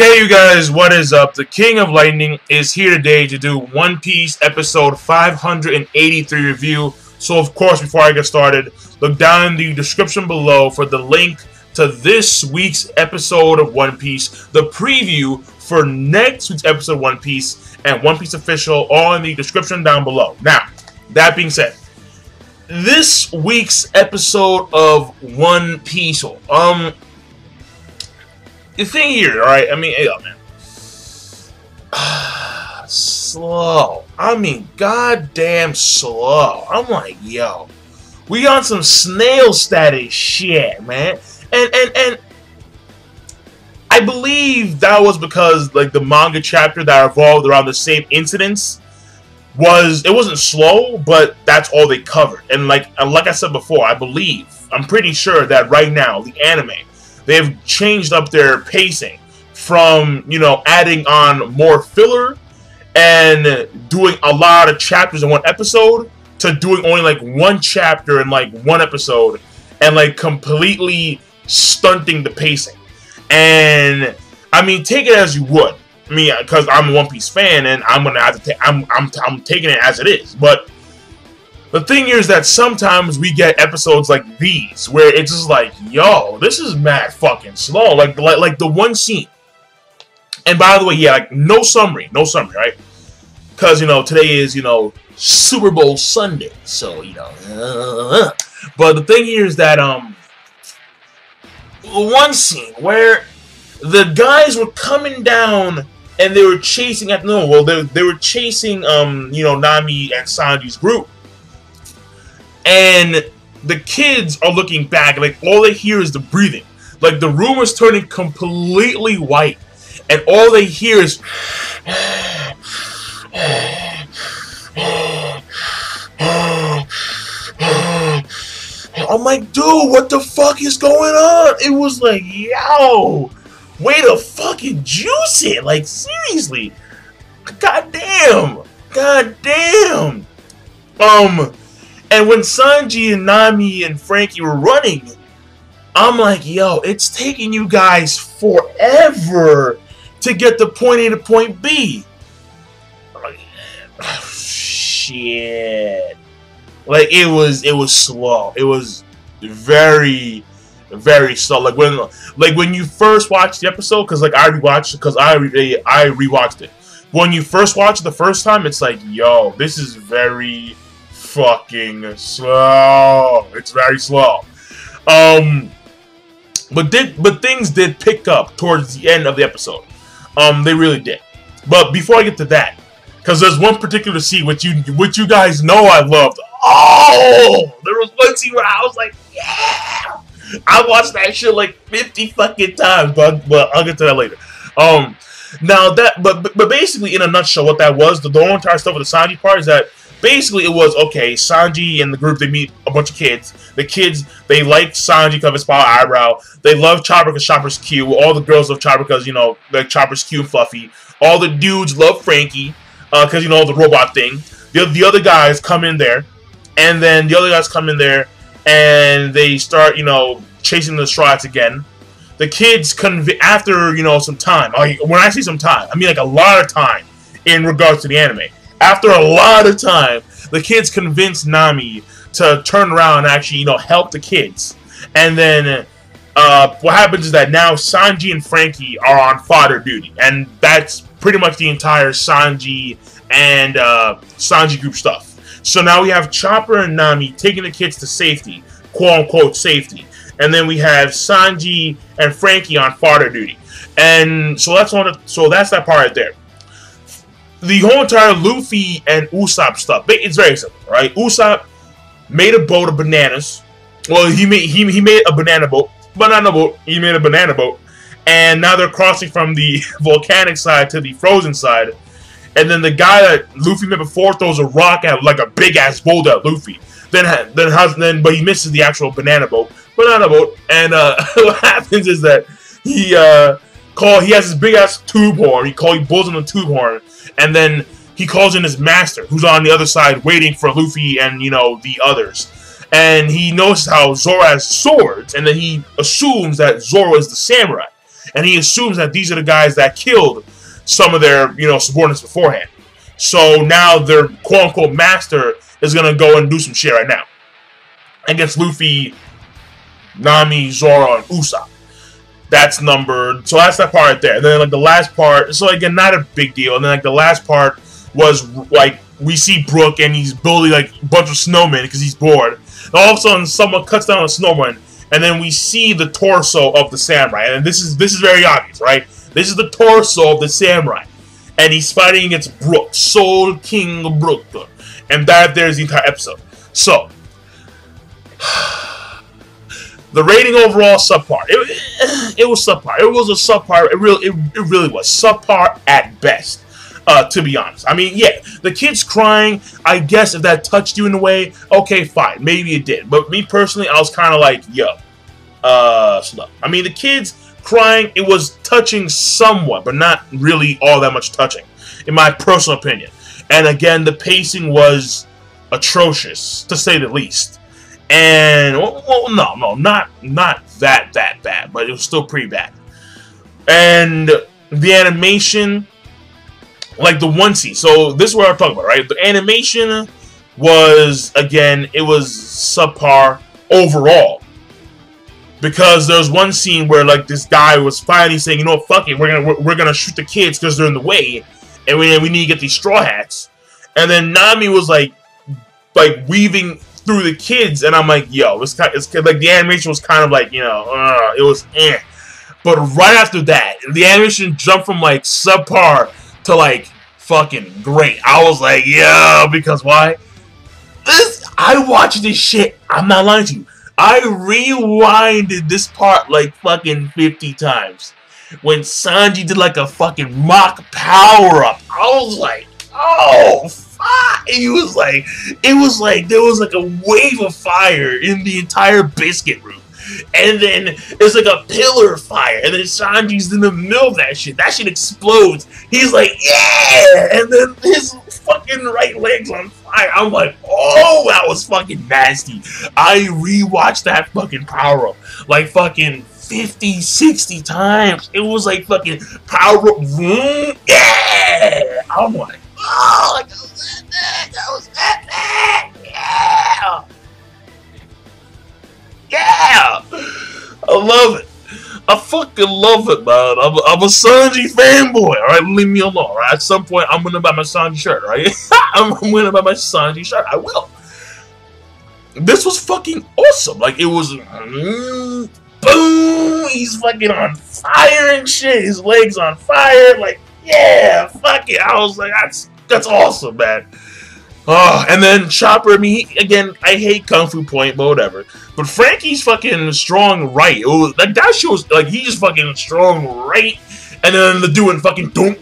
Hey you guys, what is up? The King of Lightning is here today to do One Piece episode 583 review. So of course, before I get started, look down in the description below for the link to this week's episode of One Piece, the preview for next week's episode of One Piece, and One Piece Official, all in the description down below. Now, that being said, this week's episode of One Piece, the thing here, alright, I mean, hey, man. Slow. I mean, goddamn slow. I'm like, yo, we on some snail status shit, man. And I believe that was because, like, the manga chapter that revolved around the same incidents it wasn't slow, but that's all they covered. And like I said before, I'm pretty sure that right now, the anime, they've changed up their pacing from, you know, adding on more filler and doing a lot of chapters in one episode to doing only like one chapter in like one episode and like completely stunting the pacing. And I mean, take it as you would. I mean, because I'm a One Piece fan and I'm gonna have to take. I'm taking it as it is. But the thing is that sometimes we get episodes like these where it's just like, yo, this is mad fucking slow. Like the one scene. And by the way, yeah, like no summary, right? Because, you know, today is, you know, Super Bowl Sunday, so, you know. But the thing here is that one scene where the guys were coming down and they were chasing they were chasing you know, Nami and Sanji's group. And the kids are looking back, like all they hear is the breathing. Like the room is turning completely white, and all they hear is I'm like, dude, what the fuck is going on? It was like, yo, way to fucking juice it. Like, seriously. Goddamn. And when Sanji and Nami and Frankie were running, I'm like, yo, it's taking you guys forever to get to point A to point B. Like, oh, shit. Like, it was slow. It was very, very slow. Like when you first watched the episode, because like I rewatched it. When you first watch it the first time, it's like, yo, this is very fucking slow. It's very slow. But things did pick up towards the end of the episode. They really did. But before I get to that, because there's one particular scene which you guys know I loved. Oh, there was one scene where I was like, yeah. I watched that shit like 50 fucking times, but I'll get to that later. Now that, but basically in a nutshell, what that was, the whole entire stuff with the Sanji part is that basically it was, okay, Sanji and the group, they meet a bunch of kids. The kids, they like Sanji because of his power eyebrow. They love Chopper because Chopper's cute. All the girls love Chopper because, you know, like Chopper's cute and fluffy. All the dudes love Frankie because, you know, the robot thing. The other guys come in there, and then the other guys come in there, and they start, you know, chasing the Straw Hats again. The kids, after, you know, some time, when I say some time, I mean like a lot of time in regards to the anime. After a lot of time, the kids convince Nami to turn around and actually, you know, help the kids. And then what happens is that now Sanji and Frankie are on fodder duty. And that's pretty much the entire Sanji and Sanji group stuff. So now we have Chopper and Nami taking the kids to safety, quote-unquote safety. And then we have Sanji and Frankie on fodder duty. And so that's that part right there. The whole entire Luffy and Usopp stuff, it's very simple, right? Usopp made a boat of bananas. Well, he made a banana boat. He made a banana boat. And now they're crossing from the volcanic side to the frozen side. And then the guy that Luffy met before throws a rock at, like a big ass boulder at Luffy. But he misses the actual banana boat. And what happens is that he has this big ass tube horn. He blows on the tube horn, and then he calls in his master, who's on the other side waiting for Luffy and, you know, the others. And he notices how Zoro has swords, and then he assumes that Zoro is the samurai. and he assumes that these are the guys that killed some of their, you know, subordinates beforehand. So now their quote-unquote master is gonna go and do some shit right now against Luffy, Nami, Zoro, and Usopp. That's numbered. So that's that part right there. And then like the last part, so again, not a big deal. And then like the last part was like we see Brook and he's building like a bunch of snowmen because he's bored. And all of a sudden, someone cuts down a snowman, and then we see the torso of the samurai. And this is very obvious, right? This is the torso of the samurai, and he's fighting against Brook, Soul King Brook, and that there's the entire episode. So. The rating overall subpar. It was subpar. It was a subpar. It really was subpar at best. To be honest, I mean, yeah, the kids crying. I guess if that touched you in a way, okay, fine, maybe it did. But me personally, I was kind of like, yo, slow. I mean, the kids crying, it was touching somewhat, but not really all that much touching, in my personal opinion. And again, the pacing was atrocious, to say the least. And well, no, not that bad, but it was still pretty bad. And the animation, like the one scene. So this is what I'm talking about, right? The animation was, again, it was subpar overall, because there's one scene where like this guy was finally saying, you know what, fuck it, we're gonna shoot the kids because they're in the way, and we need to get these straw hats. And then Nami was like weaving through the kids, and I'm like, yo, it's like the animation was kind of like, you know, it was eh. But right after that, the animation jumped from like subpar to like fucking great. I was like, yo, because why? I watched this shit. I'm not lying to you. I rewinded this part like fucking 50 times. When Sanji did like a fucking mock power up, I was like, oh. It was like there was like a wave of fire in the entire biscuit room, and then there's like a pillar of fire, and then Sanji's in the middle of that shit. That shit explodes. He's like, yeah, and then his fucking right leg's on fire. I'm like, oh, that was fucking nasty. I rewatched that fucking power up like fucking 50, 60 times. It was like fucking power up, yeah. I'm like, oh, that was that, yeah! Yeah! I love it. I fucking love it, man. I'm a Sanji fanboy, alright? Leave me alone, alright? At some point, I'm gonna buy my Sanji shirt, right? I'm gonna buy my Sanji shirt. I will. This was fucking awesome. Like, it was... boom! He's fucking on fire and shit. His legs on fire. Like, yeah, fuck it. I was like, that's awesome, man. And then Chopper, I mean, again, I hate Kung Fu Point, but whatever. But Frankie's fucking strong right. Like, that shit was, like, he just fucking strong right. And then the dude went fucking doom.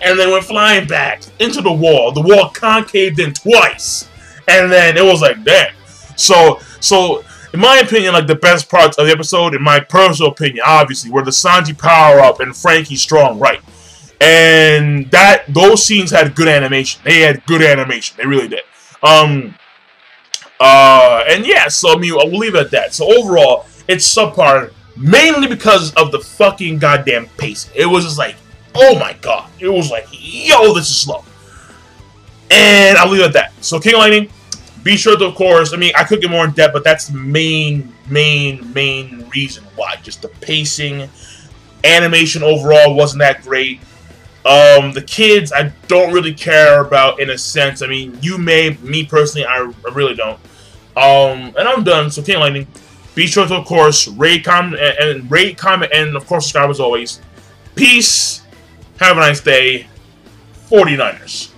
And then went flying back into the wall. The wall concaved in twice. And then it was like, damn. So, in my opinion, like, the best parts of the episode, in my personal opinion, obviously, were the Sanji power-up and Frankie's strong right. And those scenes had good animation. They had good animation. They really did. And yeah, so I mean, we'll leave it at that. So overall, it's subpar mainly because of the fucking goddamn pacing. It was just like, oh my god. It was like, yo, this is slow. And I'll leave it at that. So King of Lightning, be sure to, of course, I mean, I could get more in depth, but that's the main reason why. Just the pacing. Animation overall wasn't that great. The kids, I don't really care about in a sense. I mean, you may, me personally, I really don't. And I'm done. So, King Lightning, be sure to, of course, rate, comment, and of course, subscribe as always. Peace. Have a nice day. 49ers.